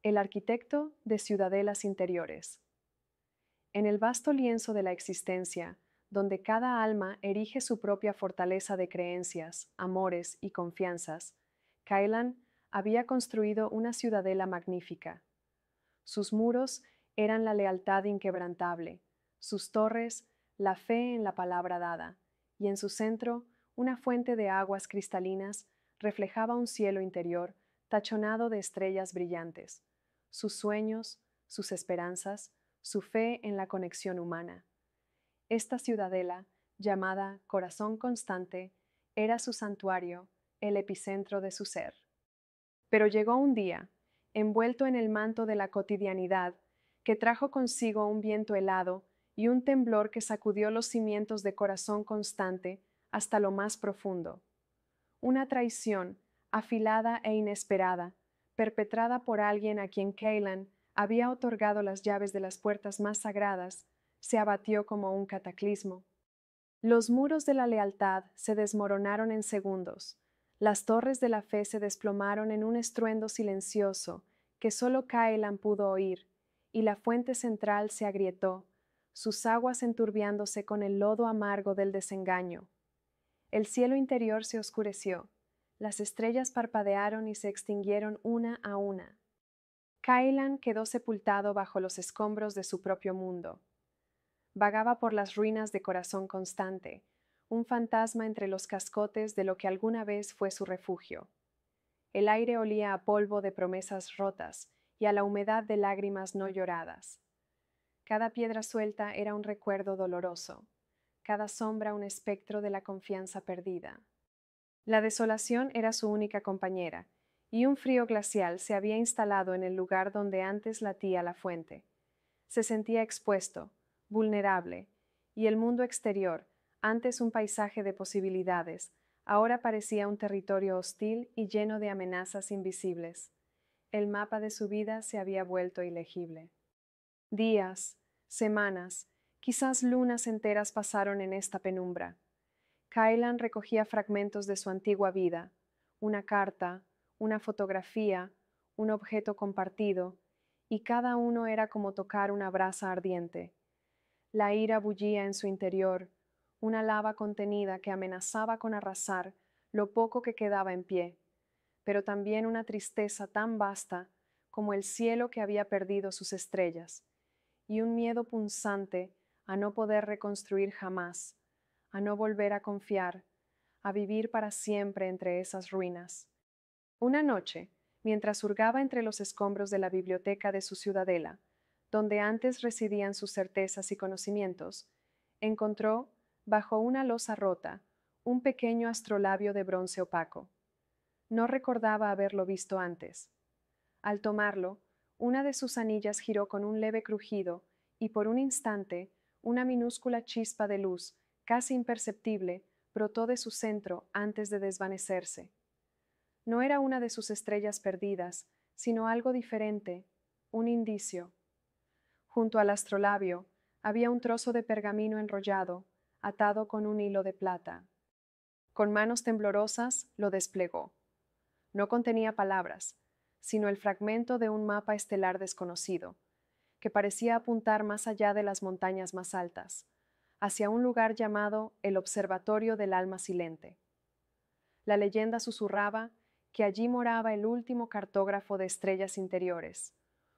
El arquitecto de ciudadelas interiores. En el vasto lienzo de la existencia, donde cada alma erige su propia fortaleza de creencias, amores y confianzas, Kailan había construido una ciudadela magnífica. Sus muros eran la lealtad inquebrantable, sus torres la fe en la palabra dada, y en su centro una fuente de aguas cristalinas reflejaba un cielo interior tachonado de estrellas brillantes, sus sueños, sus esperanzas, su fe en la conexión humana. Esta ciudadela, llamada Corazón Constante, era su santuario, el epicentro de su ser. Pero llegó un día, envuelto en el manto de la cotidianidad, que trajo consigo un viento helado y un temblor que sacudió los cimientos de Corazón Constante hasta lo más profundo. Una traición, afilada e inesperada, perpetrada por alguien a quien Kailan había otorgado las llaves de las puertas más sagradas, se abatió como un cataclismo. Los muros de la lealtad se desmoronaron en segundos, las torres de la fe se desplomaron en un estruendo silencioso que solo Kailan pudo oír, y la fuente central se agrietó, sus aguas enturbiándose con el lodo amargo del desengaño. El cielo interior se oscureció, las estrellas parpadearon y se extinguieron una a una. Kailan quedó sepultado bajo los escombros de su propio mundo. Vagaba por las ruinas de Corazón Constante, un fantasma entre los cascotes de lo que alguna vez fue su refugio. El aire olía a polvo de promesas rotas y a la humedad de lágrimas no lloradas. Cada piedra suelta era un recuerdo doloroso, cada sombra un espectro de la confianza perdida. La desolación era su única compañera, y un frío glacial se había instalado en el lugar donde antes latía la fuente. Se sentía expuesto, vulnerable, y el mundo exterior, antes un paisaje de posibilidades, ahora parecía un territorio hostil y lleno de amenazas invisibles. El mapa de su vida se había vuelto ilegible. Días, semanas, quizás lunas enteras pasaron en esta penumbra. Kailan recogía fragmentos de su antigua vida, una carta, una fotografía, un objeto compartido, y cada uno era como tocar una brasa ardiente. La ira bullía en su interior, una lava contenida que amenazaba con arrasar lo poco que quedaba en pie, pero también una tristeza tan vasta como el cielo que había perdido sus estrellas, y un miedo punzante a no poder reconstruir jamás, a no volver a confiar, a vivir para siempre entre esas ruinas. Una noche, mientras hurgaba entre los escombros de la biblioteca de su ciudadela, donde antes residían sus certezas y conocimientos, encontró, bajo una losa rota, un pequeño astrolabio de bronce opaco. No recordaba haberlo visto antes. Al tomarlo, una de sus anillas giró con un leve crujido y por un instante una minúscula chispa de luz, casi imperceptible, brotó de su centro antes de desvanecerse. No era una de sus estrellas perdidas, sino algo diferente, un indicio. Junto al astrolabio había un trozo de pergamino enrollado, atado con un hilo de plata. Con manos temblorosas lo desplegó. No contenía palabras, sino el fragmento de un mapa estelar desconocido, que parecía apuntar más allá de las montañas más altas, hacia un lugar llamado el Observatorio del Alma Silente. La leyenda susurraba que allí moraba el último cartógrafo de estrellas interiores,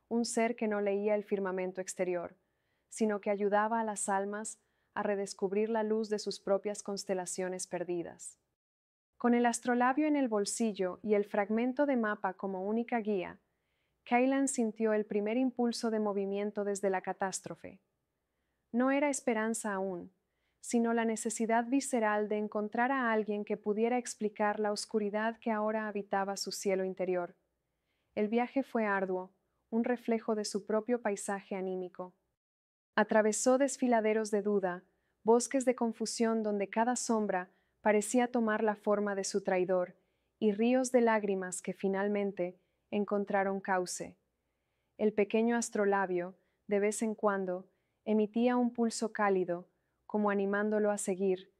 un ser que no leía el firmamento exterior, sino que ayudaba a las almas a redescubrir la luz de sus propias constelaciones perdidas. Con el astrolabio en el bolsillo y el fragmento de mapa como única guía, Kailan sintió el primer impulso de movimiento desde la catástrofe. No era esperanza aún, sino la necesidad visceral de encontrar a alguien que pudiera explicar la oscuridad que ahora habitaba su cielo interior. El viaje fue arduo, un reflejo de su propio paisaje anímico. Atravesó desfiladeros de duda, bosques de confusión donde cada sombra parecía tomar la forma de su traidor, y ríos de lágrimas que finalmente encontraron cauce. El pequeño astrolabio, de vez en cuando, emitía un pulso cálido, como animándolo a seguir.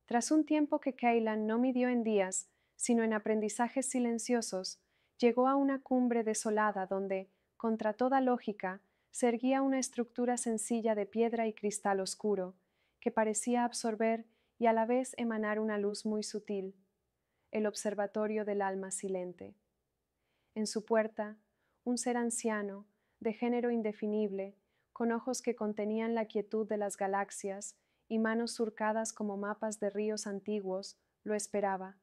Tras un tiempo que Kailan no midió en días, sino en aprendizajes silenciosos, Llegó a una cumbre desolada donde, contra toda lógica, se erguía una estructura sencilla de piedra y cristal oscuro, que parecía absorber y a la vez emanar una luz muy sutil, el observatorio del alma silente. En su puerta, un ser anciano, de género indefinible, con ojos que contenían la quietud de las galaxias y manos surcadas como mapas de ríos antiguos, lo esperaba.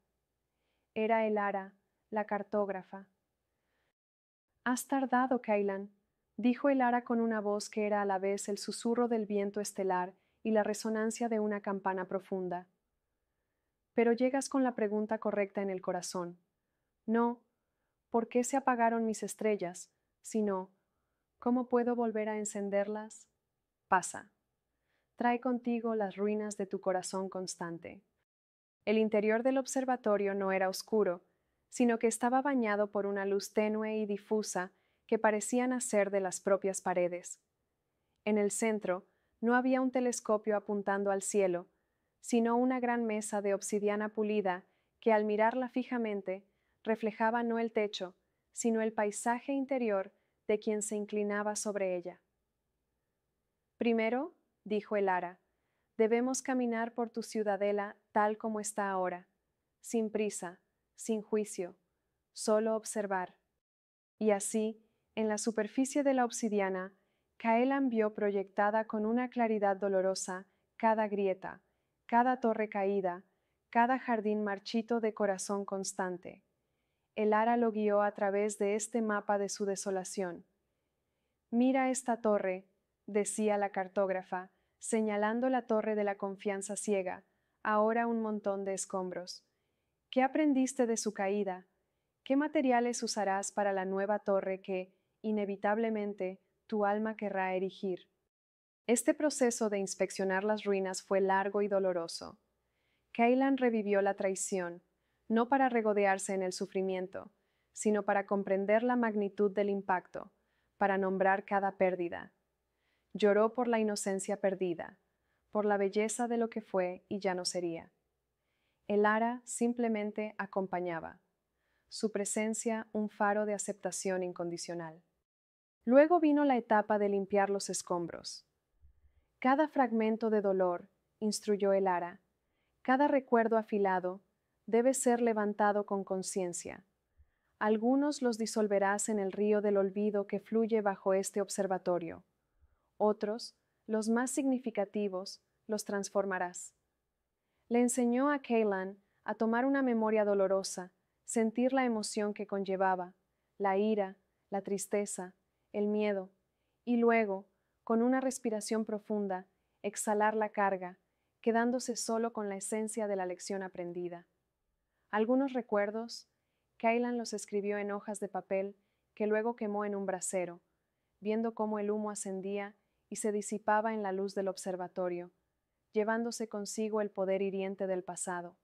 Era Elara, la cartógrafa. «Has tardado, Kailan», dijo Elara con una voz que era a la vez el susurro del viento estelar y la resonancia de una campana profunda. «Pero llegas con la pregunta correcta en el corazón. No, ¿por qué se apagaron mis estrellas?», sino, ¿cómo puedo volver a encenderlas? Pasa. Trae contigo las ruinas de tu corazón constante. El interior del observatorio no era oscuro, sino que estaba bañado por una luz tenue y difusa que parecía nacer de las propias paredes. En el centro no había un telescopio apuntando al cielo, sino una gran mesa de obsidiana pulida que al mirarla fijamente reflejaba no el techo, sino el paisaje interior de quien se inclinaba sobre ella. «Primero», dijo Elara, «debemos caminar por tu ciudadela tal como está ahora, sin prisa, sin juicio, solo observar». Y así, en la superficie de la obsidiana, Caelan vio proyectada con una claridad dolorosa cada grieta, cada torre caída, cada jardín marchito de corazón constante. Elara lo guió a través de este mapa de su desolación. «Mira esta torre», decía la cartógrafa, señalando la torre de la confianza ciega, ahora un montón de escombros. «¿Qué aprendiste de su caída? ¿Qué materiales usarás para la nueva torre que, inevitablemente, tu alma querrá erigir?» Este proceso de inspeccionar las ruinas fue largo y doloroso. Kailan revivió la traición, no para regodearse en el sufrimiento, sino para comprender la magnitud del impacto, para nombrar cada pérdida. Lloró por la inocencia perdida, por la belleza de lo que fue y ya no sería. Elara simplemente acompañaba, su presencia un faro de aceptación incondicional. Luego vino la etapa de limpiar los escombros. Cada fragmento de dolor, instruyó Elara, cada recuerdo afilado, debe ser levantado con conciencia. Algunos los disolverás en el río del olvido que fluye bajo este observatorio. Otros, los más significativos, los transformarás. Le enseñó a Kailan a tomar una memoria dolorosa, sentir la emoción que conllevaba, la ira, la tristeza, el miedo, y luego, con una respiración profunda, exhalar la carga, quedándose solo con la esencia de la lección aprendida. Algunos recuerdos, Kailan los escribió en hojas de papel que luego quemó en un brasero, viendo cómo el humo ascendía y se disipaba en la luz del observatorio, llevándose consigo el poder hiriente del pasado.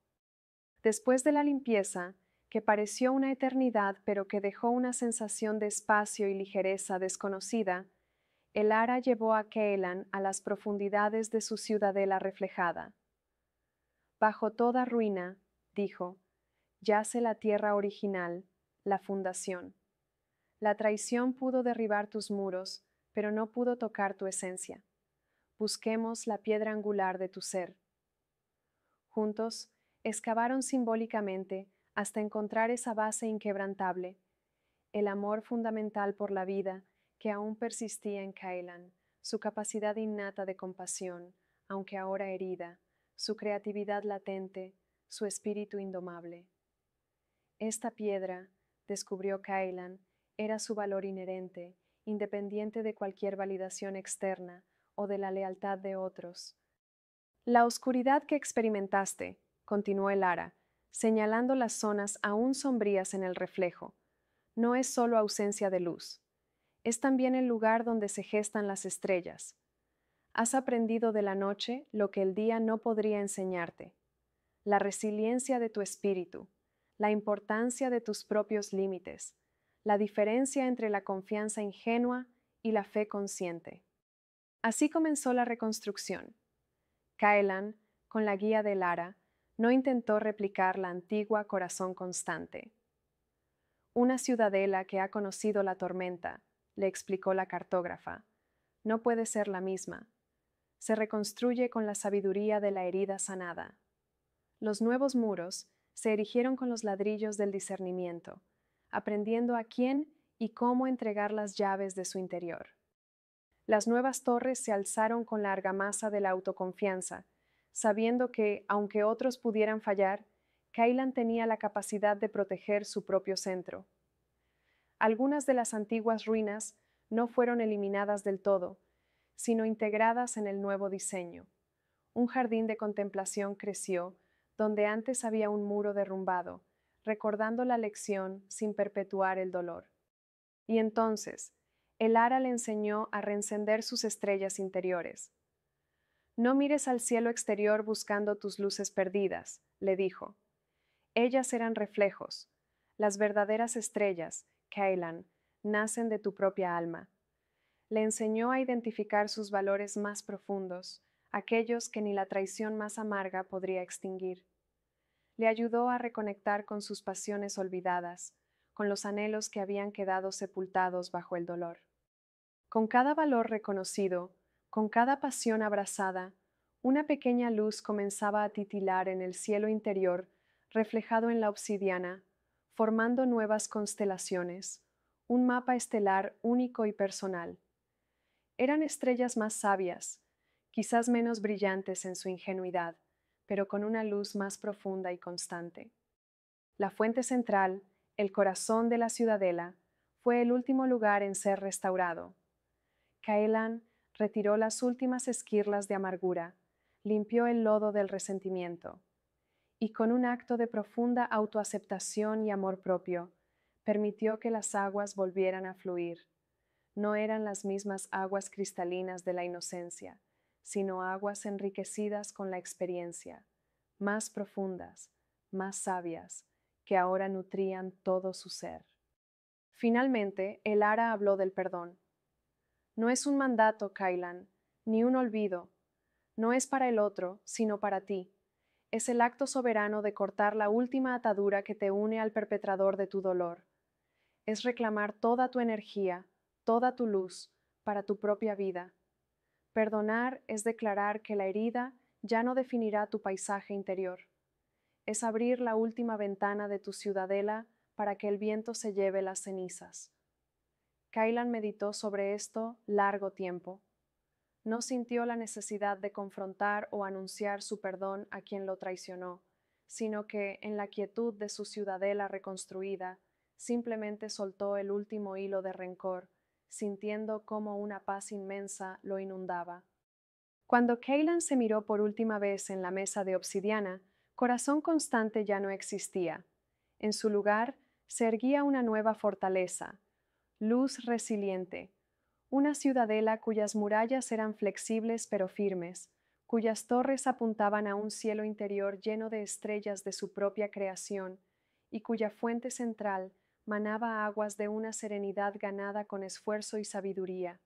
Después de la limpieza, que pareció una eternidad pero que dejó una sensación de espacio y ligereza desconocida, Elara llevó a Kailan a las profundidades de su ciudadela reflejada. «Bajo toda ruina», dijo, «yace la tierra original, la fundación. La traición pudo derribar tus muros, pero no pudo tocar tu esencia. Busquemos la piedra angular de tu ser». Juntos, excavaron simbólicamente hasta encontrar esa base inquebrantable, el amor fundamental por la vida que aún persistía en Kailan, su capacidad innata de compasión, aunque ahora herida, su creatividad latente, su espíritu indomable. Esta piedra, descubrió Kailan, era su valor inherente, independiente de cualquier validación externa o de la lealtad de otros. «La oscuridad que experimentaste», continuó Elara, señalando las zonas aún sombrías en el reflejo, «no es solo ausencia de luz. Es también el lugar donde se gestan las estrellas. Has aprendido de la noche lo que el día no podría enseñarte. La resiliencia de tu espíritu, la importancia de tus propios límites, la diferencia entre la confianza ingenua y la fe consciente». Así comenzó la reconstrucción. Kailan, con la guía de Elara, no intentó replicar la antigua corazón constante. Una ciudadela que ha conocido la tormenta, le explicó la cartógrafa. No puede ser la misma. Se reconstruye con la sabiduría de la herida sanada. Los nuevos muros se erigieron con los ladrillos del discernimiento, aprendiendo a quién y cómo entregar las llaves de su interior. Las nuevas torres se alzaron con la argamasa de la autoconfianza, sabiendo que, aunque otros pudieran fallar, Kailan tenía la capacidad de proteger su propio centro. Algunas de las antiguas ruinas no fueron eliminadas del todo, sino integradas en el nuevo diseño. Un jardín de contemplación creció, donde antes había un muro derrumbado, recordando la lección sin perpetuar el dolor. Y entonces, el Ara le enseñó a reencender sus estrellas interiores. No mires al cielo exterior buscando tus luces perdidas, le dijo. Ellas eran reflejos. Las verdaderas estrellas, Kailan, nacen de tu propia alma. Le enseñó a identificar sus valores más profundos, aquellos que ni la traición más amarga podría extinguir. Le ayudó a reconectar con sus pasiones olvidadas, con los anhelos que habían quedado sepultados bajo el dolor. Con cada valor reconocido, con cada pasión abrazada, una pequeña luz comenzaba a titilar en el cielo interior, reflejado en la obsidiana, formando nuevas constelaciones, un mapa estelar único y personal. Eran estrellas más sabias, quizás menos brillantes en su ingenuidad, pero con una luz más profunda y constante. La fuente central, el corazón de la ciudadela, fue el último lugar en ser restaurado. Kailan retiró las últimas esquirlas de amargura, limpió el lodo del resentimiento, y con un acto de profunda autoaceptación y amor propio, permitió que las aguas volvieran a fluir. No eran las mismas aguas cristalinas de la inocencia, sino aguas enriquecidas con la experiencia, más profundas, más sabias, que ahora nutrían todo su ser. Finalmente, el Ara habló del perdón. No es un mandato, Kailan, ni un olvido. No es para el otro, sino para ti. Es el acto soberano de cortar la última atadura que te une al perpetrador de tu dolor. Es reclamar toda tu energía, toda tu luz, para tu propia vida. Perdonar es declarar que la herida ya no definirá tu paisaje interior. Es abrir la última ventana de tu ciudadela para que el viento se lleve las cenizas. Kailan meditó sobre esto largo tiempo. No sintió la necesidad de confrontar o anunciar su perdón a quien lo traicionó, sino que, en la quietud de su ciudadela reconstruida, simplemente soltó el último hilo de rencor, sintiendo cómo una paz inmensa lo inundaba. Cuando Kailan se miró por última vez en la mesa de obsidiana, Corazón Constante ya no existía. En su lugar se erguía una nueva fortaleza, luz resiliente, una ciudadela cuyas murallas eran flexibles pero firmes, cuyas torres apuntaban a un cielo interior lleno de estrellas de su propia creación, y cuya fuente central manaba aguas de una serenidad ganada con esfuerzo y sabiduría.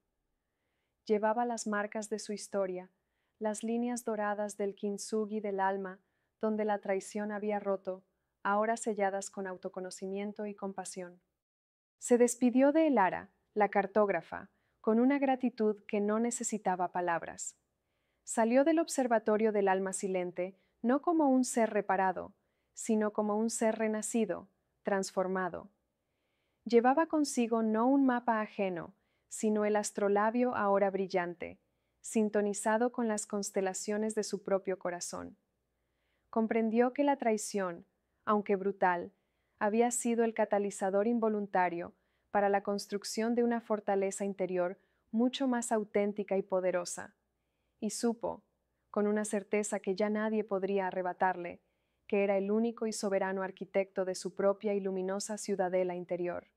Llevaba las marcas de su historia, las líneas doradas del kintsugi del alma, donde la traición había roto, ahora selladas con autoconocimiento y compasión. Se despidió de Elara, la cartógrafa, con una gratitud que no necesitaba palabras. Salió del observatorio del alma silente no como un ser reparado, sino como un ser renacido, transformado. Llevaba consigo no un mapa ajeno, sino el astrolabio ahora brillante, sintonizado con las constelaciones de su propio corazón. Comprendió que la traición, aunque brutal, había sido el catalizador involuntario para la construcción de una fortaleza interior mucho más auténtica y poderosa, y supo, con una certeza que ya nadie podría arrebatarle, que era el único y soberano arquitecto de su propia y luminosa ciudadela interior.